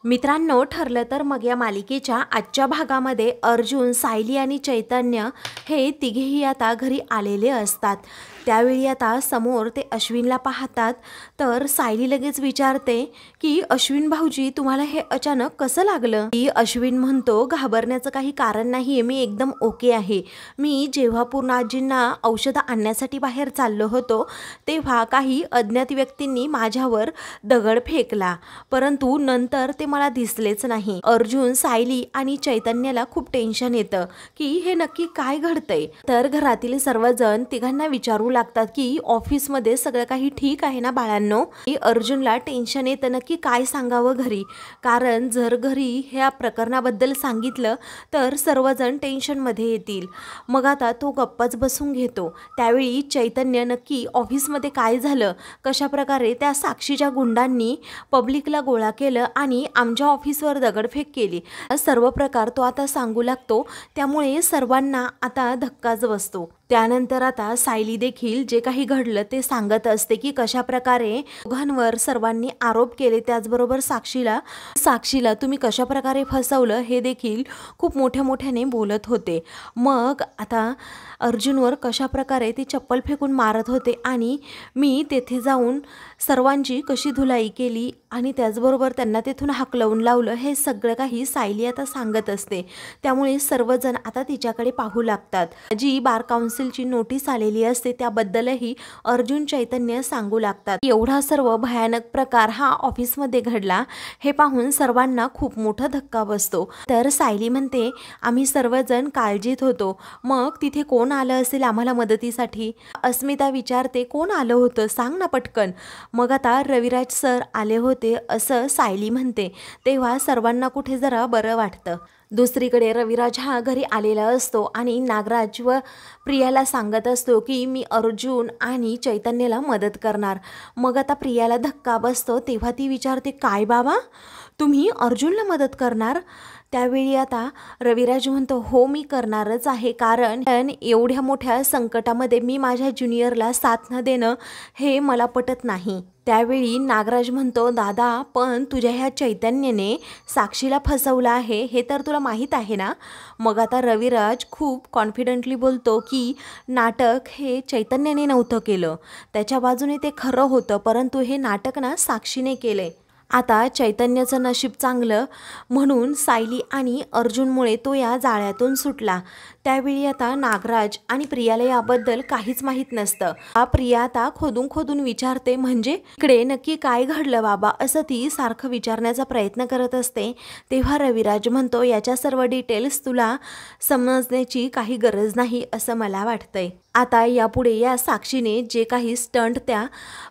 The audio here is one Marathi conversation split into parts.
मित्रांनो, ठरलं तर मग या मालिकेच्या आजच्या भागामध्ये अर्जुन, सायली आणि चैतन्य हे तिघेही आता घरी आलेले असतात। त्यावेळी आता समोर ते अश्विनला पाहतात तर सायली लगेच विचारते की अश्विन भाऊजी, तुम्हाला हे अचानक कसं लागलं? की अश्विन म्हणतो, घाबरण्याचं काही कारण नाहीये, मी एकदम ओके आहे। मी जेव्हा पूर्ण आजींना औषधं आणण्यासाठी बाहेर चाललो होतो तेव्हा काही अज्ञात व्यक्तींनी माझ्यावर दगड फेकला, परंतु नंतर ते मला दिसलेच नाही। अर्जुन, सायली आणि चैतन्याला खूप टेन्शन येतं की हे नक्की काय घडतंय। तर घरातील सर्वजण तिघांना विचारू लागतात की ऑफिसमध्ये सगळं काही ठीक आहे ना बाळांनो? अर्जुनला टेन्शन येतं नक्की काय सांगावं घरी, कारण जर घरी ह्या प्रकरणाबद्दल सांगितलं तर सर्वजण टेन्शनमध्ये येतील। मग आता तो गप्पच बसून घेतो। त्यावेळी चैतन्य, नक्की ऑफिसमध्ये काय झालं, कशा प्रकारे त्या साक्षीच्या गुंडांनी पब्लिकला गोळा केलं आणि आमच्या ऑफिसवर दगडफेक केली, सर्व प्रकार तो आता सांगू लागतो। त्यामुळे सर्वांना आता धक्काच बसतो। त्यानंतर आता सायली देखील जे काही घडलं ते सांगत असते की कशा प्रकारे दोघांवर सर्वांनी आरोप केले, त्याचबरोबर साक्षीला तुम्ही कशा प्रकारे फसवलं हे देखील खूप मोठ्याने बोलत होते। मग आता अर्जुनवर कशा प्रकारे ते चप्पल फेकून मारत होते आणि मी तेथे जाऊन सर्वांची कशी धुलाई केली आणि त्याचबरोबर त्यांना तेथून हाकलवून लावलं, हे सगळं काही सायली आता सांगत असते। त्यामुळे सर्वजण आता तिच्याकडे पाहू लागतात। जी बार काउन्सिलची नोटीस आलेली असते त्याबद्दलही अर्जुन, चैतन्य सांगू लागतात। एवढा सर्व भयानक प्रकार हा ऑफिसमध्ये घडला हे पाहून सर्वांना खूप मोठा धक्का बसतो। तर सायली म्हणते, आम्ही सर्वजण काळजीत होतो, मग तिथे कोण आलं असेल आम्हाला मदतीसाठी? अस्मिता विचारते, कोण आलं होतं सांग ना पटकन। मग आता रविराज सर आले होते असं सायली म्हणते। तेव्हा सर्वांना कुठे जरा बरं वाटतं। दुसरीकडे रविराज हा घरी आलेला असतो आणि नागराज व प्रियाला सांगत असतो की मी अर्जुन आणि चैतन्यला मदत करणार। मग आता प्रियाला धक्का बसतो। तेव्हा ती विचारते, काय बाबा, तुम्ही अर्जुनला मदत करणार? त्यावेळी आता रविराज म्हणतो, हो मी करणारच आहे, कारण एवढ्या मोठ्या संकटामध्ये मी माझ्या ज्युनियरला साथ न देणं हे मला पटत नाही। त्यावेळी नागराज म्हणतो, दादा पण तुझ्या ह्या चैतन्याने साक्षीला फसवलं आहे हे तर तुला माहीत आहे ना? मग आता रविराज खूप कॉन्फिडेंटली बोलतो की नाटक हे चैतन्याने नव्हतं केलं, त्याच्या बाजूने ते खरं होतं, परंतु हे नाटक ना साक्षीने केले। आता चैतन्याचं नशीब चांगलं म्हणून सायली आणि अर्जुनमुळे तो या जाळ्यातून सुटला। त्यावेळी आता नागराज आणि प्रियाला याबद्दल काहीच माहीत नसतं। प्रिया आता खोदून विचारते, म्हणजे इकडे नक्की काय घडलं बाबा, असं ती सारखं विचारण्याचा प्रयत्न करत असते। तेव्हा रविराज म्हणतो, याच्या सर्व डिटेल्स तुला समजण्याची काही गरज नाही असं मला वाटतंय। आता यापुढे या साक्षीने जे काही स्टंट त्या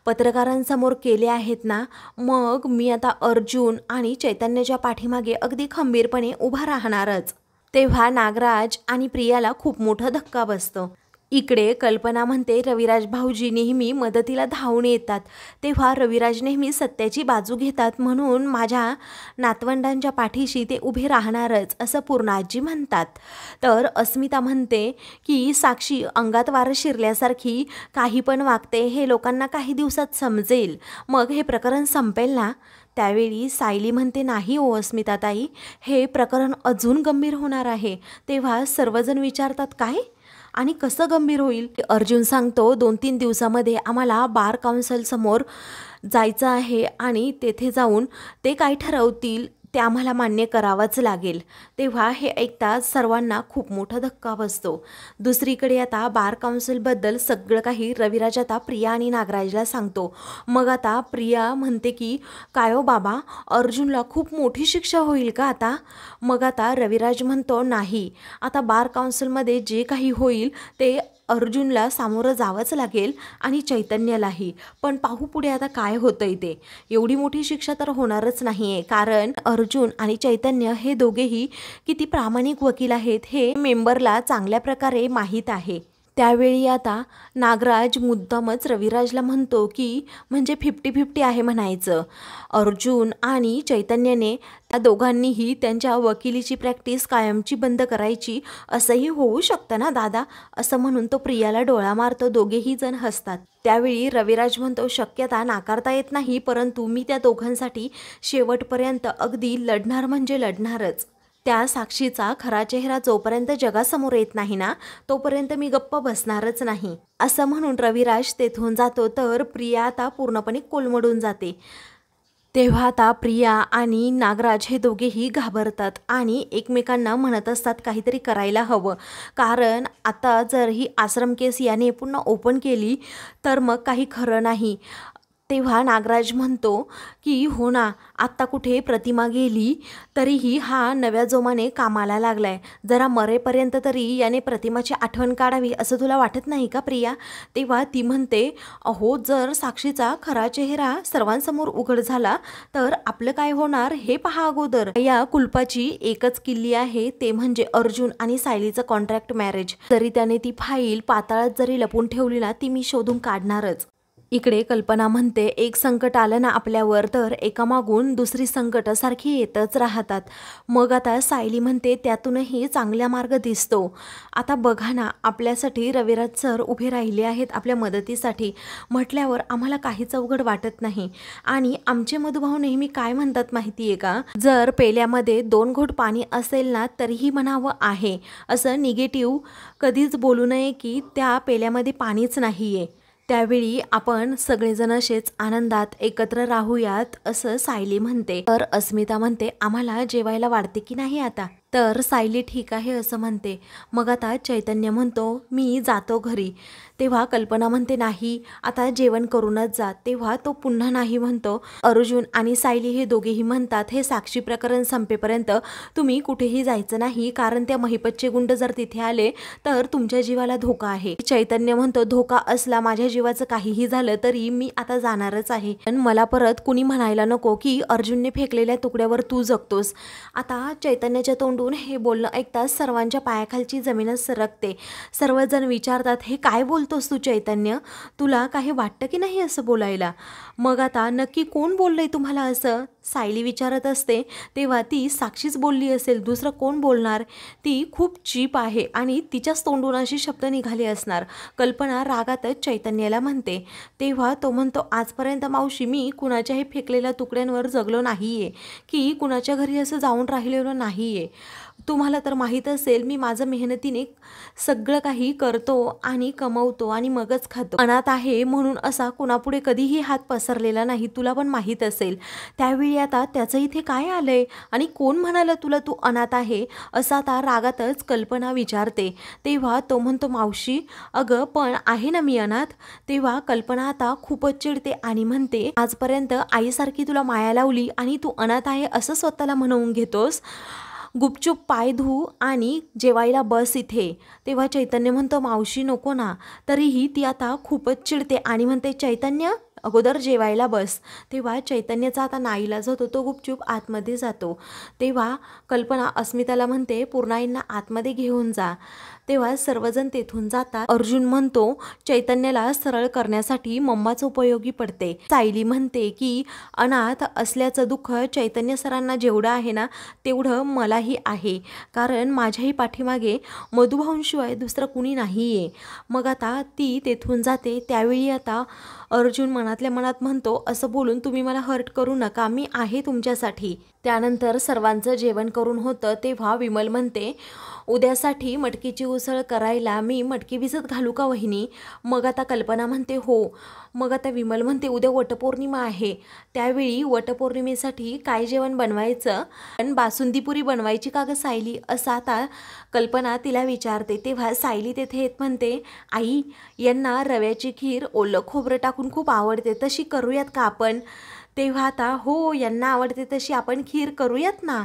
पत्रकारांसमोर केले आहेत ना, मग मी आता अर्जुन आणि चैतन्याच्या पाठीमागे अगदी खंबीरपणे उभा राहणारच। तेव्हा नागराज आणि प्रियाला खूप मोठा धक्का बसतो। इकडे कल्पना म्हणते, रविराज भाऊजी नेहमी मदतीला धावून येतात, तेव्हा रविराज नेहमी सत्याची बाजू घेतात, म्हणून माझ्या नातवंडांच्या पाठीशी ते उभे राहणारच असं पूर्णाजी म्हणतात। तर अस्मिता म्हणते की साक्षी अंगात वारं शिरल्यासारखी काही पण वागते, हे लोकांना काही दिवसात समजेल, मग हे प्रकरण संपेल ना? त्यावेळी सायली म्हणते, नाही हो अस्मिताताई, हे प्रकरण अजून गंभीर होणार आहे। तेव्हा सर्वजण विचारतात, काय आणि कसं गंभीर होईल? अर्जुन सांगतो, 2-3 दिवसामध्ये आम्हाला बार काउन्सिल समोर जायचं आहे आणि तेथे जाऊन ते काय ठरवतील ते आम्हाला मान्य करावंच लागेल। तेव्हा हे ऐकताच सर्वांना खूप मोठा धक्का बसतो। दुसरीकडे आता बार काउन्सिलबद्दल सगळं काही रविराज आता प्रिया आणि नागराजला सांगतो। मग आता प्रिया म्हणते की काय हो बाबा, अर्जुनला खूप मोठी शिक्षा होईल का आता? मग आता रविराज म्हणतो, नाही, आता बार काउन्सिलमध्ये जे काही होईल ते अर्जुनला सामोरं जावंच लागेल आणि चैतन्यालाही, पण पाहू पुढे आता काय होतंय ते। एवढी मोठी शिक्षा तर होणारच नाहीये, कारण अर्जुन आणि चैतन्य हे दोघेही किती प्रामाणिक वकील आहेत हे मेंबरला चांगल्या प्रकारे माहीत आहे। त्यावेळी आता नागराज मुद्दामच रविराजला म्हणतो की म्हणजे 50-50 आहे म्हणायचं. अर्जुन आणि चैतन्याने त्या दोघांनीही त्यांच्या वकिलीची प्रॅक्टिस कायमची बंद करायची. असंही होऊ शकतं ना दादा, असं म्हणून तो प्रियाला डोळा मारतो. दोघेही जण हसतात. त्यावेळी रविराज म्हणतो शक्यता नाकारता येत नाही, परंतु मी त्या दोघांसाठी शेवटपर्यंत अगदी लढणार म्हणजे लढणारच. त्या साक्षीचा खरा चेहरा जोपर्यंत जगासमोर येत नाही ना, तोपर्यंत मी गप्प बसणारच नाही, असं म्हणून रविराज तेथून जातो. तर प्रिया आता पूर्णपणे कोलमडून जाते. तेव्हा आता प्रिया आणि नागराज हे दोघेही घाबरतात आणि एकमेकांना म्हणत असतात काहीतरी करायला हवं, कारण आता जर ही आश्रम केस याने पुन्हा ओपन केली तर मग काही खरं नाही. तेव्हा नागराज म्हणतो की हो ना, आत्ता कुठे प्रतिमा गेली तरीही हा नव्या जोमाने कामाला लागलाय. जरा मरेपर्यंत तरी याने प्रतिमाची आठवण काढावी, असं तुला वाटत नाही का प्रिया? तेव्हा ती म्हणते अहो, जर साक्षीचा खरा चेहरा सर्वांसमोर उघड झाला तर आपलं काय होणार हे पहा अगोदर. या कुलपाची एकच किल्ली आहे, ते म्हणजे अर्जुन आणि सायलीचं कॉन्ट्रॅक्ट मॅरेज. जरी त्याने ती फाईल पाताळात जरी लपून ठेवली ना, ती मी शोधून काढणारच. इकडे कल्पना म्हणते एक संकट आलं ना आपल्यावर तर एकामागून दुसरी संकट सारखी येतच राहतात. मग आता सायली म्हणते त्यातूनही चांगला मार्ग दिसतो. आता बघा ना, आपल्यासाठी रविराज सर उभे राहिले आहेत आपल्या मदतीसाठी म्हटल्यावर आम्हाला काहीच अवघड वाटत नाही. आणि आमचे मधुभाऊ नेहमी काय म्हणतात माहिती आहे का, जर पेल्यामध्ये 2 घोट पाणी असेल ना तरीही म्हणावं आहे. असं निगेटिव्ह कधीच बोलू नये की त्या पेल्यामध्ये पाणीच नाही आहे. त्यावेळी आपण सगळेजण असेच आनंदात एकत्र राहूयात, असं सायली म्हणते. तर अस्मिता म्हणते आम्हाला जेवायला वाढते की नाही आता? तर सायली ठीक आहे असं म्हणते. मग आता चैतन्य म्हणतो मी जातो घरी. तेव्हा कल्पना म्हणते नाही, आता जेवण करूनच जा. तेव्हा तो पुन्हा नाही म्हणतो. अर्जुन आणि सायली हे दोघेही म्हणतात हे साक्षी प्रकरण संपेपर्यंत तुम्ही कुठेही जायचं नाही, कारण त्या महिपतचे गुंड जर तिथे आले तर तुमच्या जीवाला धोका आहे. चैतन्य म्हणतो धोका असला, माझ्या जीवाचं काहीही झालं तरी मी आता जाणारच आहे. पण मला परत कुणी म्हणायला नको की अर्जुनने फेकलेल्या तुकड्यावर तू जगतोस. आता चैतन्याच्या तोंडून हे बोलणं ऐकताच सर्वांच्या पायाखालची जमीनच सरकते. सर्वजण विचारतात हे काय बोलतोस तू चैतन्य? तुला काही वाटतं की नाही असं बोलायला? मग आता नक्की कोण बोललंय तुम्हाला असं? सायली विचारत असते. तेव्हा ती साक्षीच बोलली असेल, दुसरं कोण बोलणार? ती खूप चीप आहे आणि तिच्याच तोंडून अशी शब्द निघाले असणार. कल्पना रागातच चैतन्याला म्हणते. तेव्हा तो म्हणतो आजपर्यंत मावशी मी कुणाच्याही फेकलेल्या तुकड्यांवर जगलो नाहीये की कुणाच्या घरी असं जाऊन राहिलेलो नाहीये. तुम्हाला तर माहीत असेल मी माझं मेहनतीने सगळं काही करतो आणि कमवतो आणि मगच खातो. अनाथ आहे म्हणून असा कुणापुढे कधीही हात पसरलेला नाही, तुला पण माहीत असेल. त्यावेळी आता त्याचं इथे काय आलंय आणि कोण म्हणालं तुला तू अनाथ आहे असं आता रागातच कल्पना विचारते. तेव्हा तो म्हणतो मावशी अगं पण आहे ना मी अनाथ. तेव्हा कल्पना आता खूपच चिडते आणि म्हणते आजपर्यंत आईसारखी तुला माया लावली आणि तू अनाथ आहे असं स्वतःला म्हणवून घेतोस. गुपचूप पाय धू आणि जेवायला बस इथे. तेव्हा चैतन्य म्हणतो मावशी नको ना. तरीही ती आता खूपच चिडते आणि म्हणते चैतन्य अगोदर जेवायला बस. तेव्हा चैतन्याचा आता नाईलाज होतो, तो गुपचूप आतमध्ये जातो. तेव्हा कल्पना अस्मिताला म्हणते पूर्णाईंना आतमध्ये घेऊन जा. तेव्हा सर्वजण तेथून जातात. अर्जुन म्हणतो चैतन्याला सरळ करण्यासाठी मम्माच उपयोगी पडते. सायली म्हणते की अनाथ असल्याचं दुःख चैतन्य सरांना जेवढं आहे ना तेवढं मलाही आहे, कारण माझ्याही पाठीमागे मधुभाऊंशिवाय दुसरं कुणी नाही आहे. मग आता ती तेथून जाते. त्यावेळी आता अर्जुन मनातल्या मनात म्हणतो असं बोलून तुम्ही मला हर्ट करू नका, मी आहे तुमच्यासाठी. त्यानंतर सर्वांचं जेवण करून होतं. तेव्हा विमल म्हणते उद्यासाठी मटकीची उसळ करायला मी मटकी भिजत घालू का वहिनी? मग आता कल्पना म्हणते हो. मग आता विमल म्हणते उद्या वटपौर्णिमा आहे, त्यावेळी वटपौर्णिमेसाठी काय जेवण बनवायचं? पण बासुंदीपुरी बनवायची का गं सायली? असं आता कल्पना तिला विचारते. तेव्हा सायली तेथे येत म्हणते आई यांना रव्याची खीर ओलं खोबरं टाकून खूप आवडते, तशी करूयात का आपण? तेव्हा आता हो यांना आवडते तशी आपण खीर करूयात ना,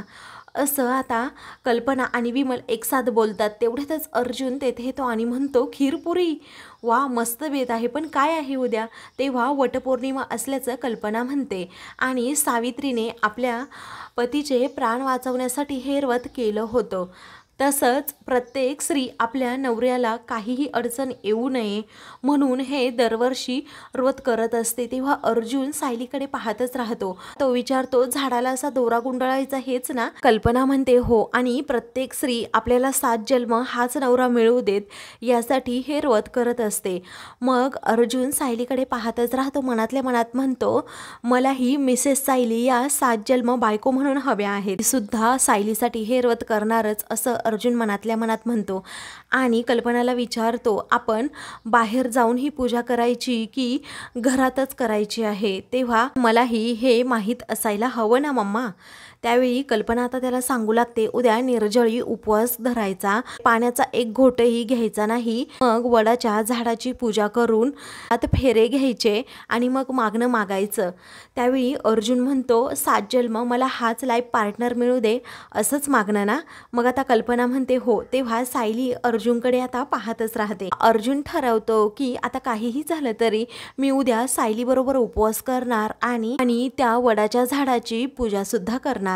असं आता कल्पना आणि विमल एकसाथ बोलतात. तेवढ्यातच अर्जुन तेथे येतो आणि म्हणतो खीरपुरी वा मस्त बेत आहे, पण काय आहे उद्या? तेव्हा वटपौर्णिमा असल्याचं कल्पना म्हणते आणि सावित्रीने आपल्या पतीचे प्राण वाचवण्यासाठी हे व्रत केलं होतं. तसंच प्रत्येक स्त्री आपल्या नवऱ्याला काहीही अडचण येऊ नये म्हणून हे दरवर्षी व्रत करत असते। तेव्हा अर्जुन सायलीकडे पाहतच राहतो। तो विचारतो, झाडाला असा दोरा गुंडाळायचा हेच ना? कल्पना म्हणते, हो, आणि प्रत्येक स्त्री आपल्याला 7 जन्म हाच नवरा मिळवू देत यासाठी हे व्रत करत असते। मग अर्जुन सायलीकडे पाहतच राहतो, मनातल्या मनात म्हणतो, मलाही मिसेस सायली या 7 जन्म बायको म्हणून हव्या आहेत, सुद्धा सायलीसाठी हे व्रत करणारच, असं अर्जुन मनातल्या मनात म्हणतो। आणि कल्पनाला विचारतो, आपण बाहेर जाऊन ही पूजा करायची की घरातच करायची आहे? तेव्हा मलाही हे माहीत असायला हवं ना मम्मा? त्यावेळी कल्पना आता त्याला सांगू लागते, उद्या निर्जळी उपवास धरायचा, पाण्याचा एक घोटही घ्यायचा नाही, मग वडाच्या झाडाची पूजा करून आत फेरे घ्यायचे आणि मग मागणं मागायचं। त्यावेळी अर्जुन म्हणतो, 7 जन्म मला हाच लाईफ पार्टनर मिळू दे, असंच मागणं ना? मग आता कल्पना म्हणते, हो। तेव्हा सायली अर्जुनकडे आता पाहतच राहते। अर्जुन ठरवतो की आता काहीही झालं तरी मी उद्या सायलीबरोबर उपवास करणार आणि त्या वडाच्या झाडाची पूजा सुद्धा करणार।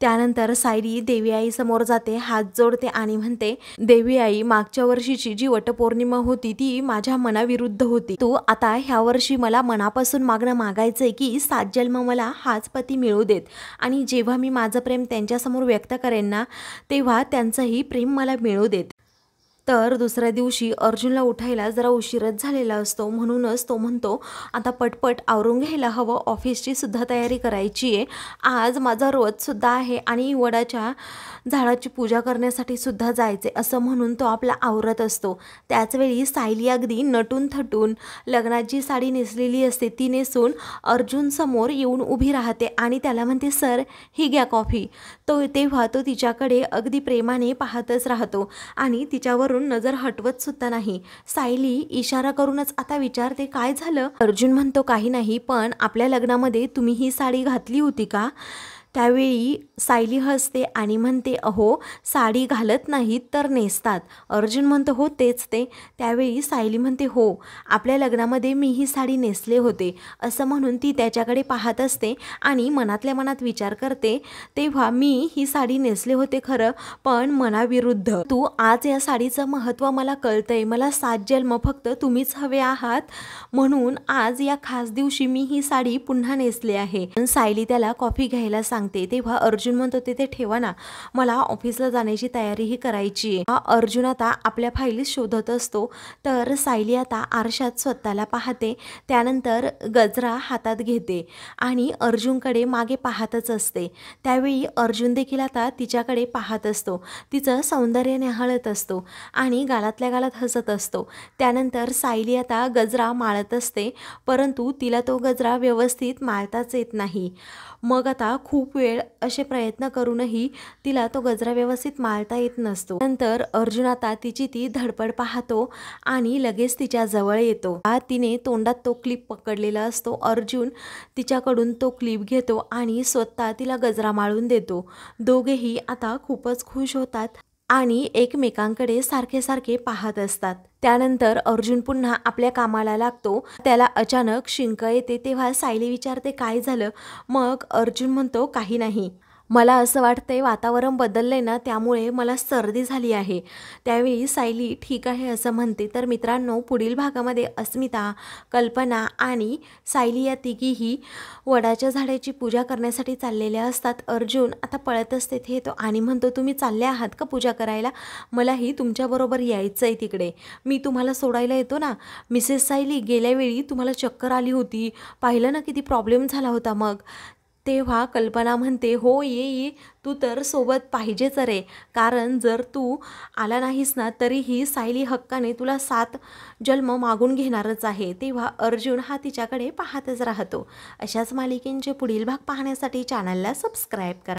त्यानंतर सायली देवी आई समोर जाते, हात जोडते आणि म्हणते, देवी आई, मागच्या वर्षीची जी वटपौर्णिमा होती ती माझ्या मनाविरुद्ध होती। तू आता ह्या वर्षी मला मनापासून मागणं मागायचंय की 7 जन्म मला हाच पती मिळू देत, आणि जेव्हा मी माझं प्रेम त्यांच्यासमोर व्यक्त करेन ना, तेव्हा त्यांचंही प्रेम मला मिळू देत। तर दुसऱ्या दिवशी अर्जुनला उठायला जरा उशीरच झालेला असतो, म्हणूनच तो म्हणतो, आता पटपट आवरून घ्यायला हवं, ऑफिसची सुद्धा तयारी करायची आहे, आज माझा व्रतसुद्धा आहे आणि वडाच्या झाडाची पूजा करण्यासाठी सुद्धा जायचे, असं म्हणून तो आपला आवरत असतो। त्याचवेळी सायली अगदी नटून थटून लग्नाची साडी नेसलेली असते, ती नेसून अर्जुन समोर येऊन उभी राहते आणि त्याला म्हणते, सर, ही घ्या कॉफी। तेव्हा तो तिच्याकडे अगदी प्रेमाने पाहतच राहतो आणि तिच्यावर नजर हटवत सुद्धा नाही। सायली इशारा करूनच आता विचारते, काय झालं? अर्जुन म्हणतो, काही नाही, पण आपल्या लग्नामध्ये तुम्ही ही साडी घातली होती का? त्यावेळी सायली हसते आणि म्हणते, अहो, साडी घालत नाहीत तर नेसतात। अर्जुन म्हणतो, हो, तेच ते। त्यावेळी सायली म्हणते, हो, आपल्या लग्नामध्ये मी ही साडी नेसले होते, असं म्हणून ती त्याच्याकडे पाहत असते आणि मनातल्या मनात विचार करते, तेव्हा मी ही साडी नेसले होते खरं, पण मनाविरुद्ध। तू आज या साडीचं महत्त्व मला कळतंय, मला 7 जन्म फक्त तुम्हीच हवे आहात, म्हणून आज या खास दिवशी मी ही साडी पुन्हा नेसले आहे। सायली त्याला कॉफी घ्यायला सांगते। तेव्हा अर्जुन म्हणतो, ते ठेवा ना, मला ऑफिसला जाण्याची तयारीही करायची आहे। अर्जुन आता आपल्या फाईली शोधत असतो, तर सायली आता आरशात स्वतःला पाहते, त्यानंतर गजरा हातात घेते आणि अर्जुनकडे मागे पाहतच असते। त्यावेळी अर्जुन देखील आता तिच्याकडे पाहत असतो, तिचं सौंदर्य न्याहाळत असतो आणि गालातल्या गालात हसत असतो। त्यानंतर सायली आता गजरा माळत असते, परंतु तिला तो गजरा व्यवस्थित माळताच येत नाही। मग आता खूप वेळ असे प्रयत्न करूनही तिला तो गजरा व्यवस्थित माळता येत नसतो। नंतर अर्जुन आता तिची ती धडपड पाहतो आणि लगेच तिच्या जवळ येतो। तिने तोंडात तो क्लिप पकडलेला असतो। अर्जुन तिच्याकडून तो क्लिप घेतो आणि स्वतः तिला गजरा माळून देतो। दोघेही आता खूपच खुश होतात आणि एकमेकांकडे सारखे सारखे पाहत असतात। त्यानंतर अर्जुन पुन्हा आपल्या कामाला लागतो। त्याला अचानक शिंक येते, तेव्हा सायली विचारते, काय झालं? मग अर्जुन म्हणतो, काही नाही, मला असं वाटतंय वातावरण बदललंय ना, त्यामुळे मला सर्दी झाली आहे। त्यावेळी सायली ठीक आहे असं म्हणते। तर मित्रांनो, पुढील भागामध्ये अस्मिता, कल्पना आणि सायली या तिघीही वडाच्या झाडाची पूजा करण्यासाठी चाललेल्या असतात। अर्जुन आता पळत असते, ते येतो आणि म्हणतो, तुम्ही चालले आहात का पूजा करायला? मलाही तुमच्याबरोबर यायचं आहे तिकडे, मी तुम्हाला सोडायला येतो ना। मिसेस सायली, गेल्या वेळी तुम्हाला चक्कर आली होती, पाहिलं ना किती प्रॉब्लेम झाला होता मग? तेव्हा कल्पना म्हणते, हो, ये, तू तर सोबत पाहिजेच रे, कारण जर तू आला नाहीस ना तरीही सायली हक्काने तुला 7 जन्म मागून घेणारच आहे। तेव्हा अर्जुन हा तिच्याकडे पाहतच राहतो। अशाच मालिकेंचे पुढील भाग पाहण्यासाठी चॅनलला सबस्क्राईब करा।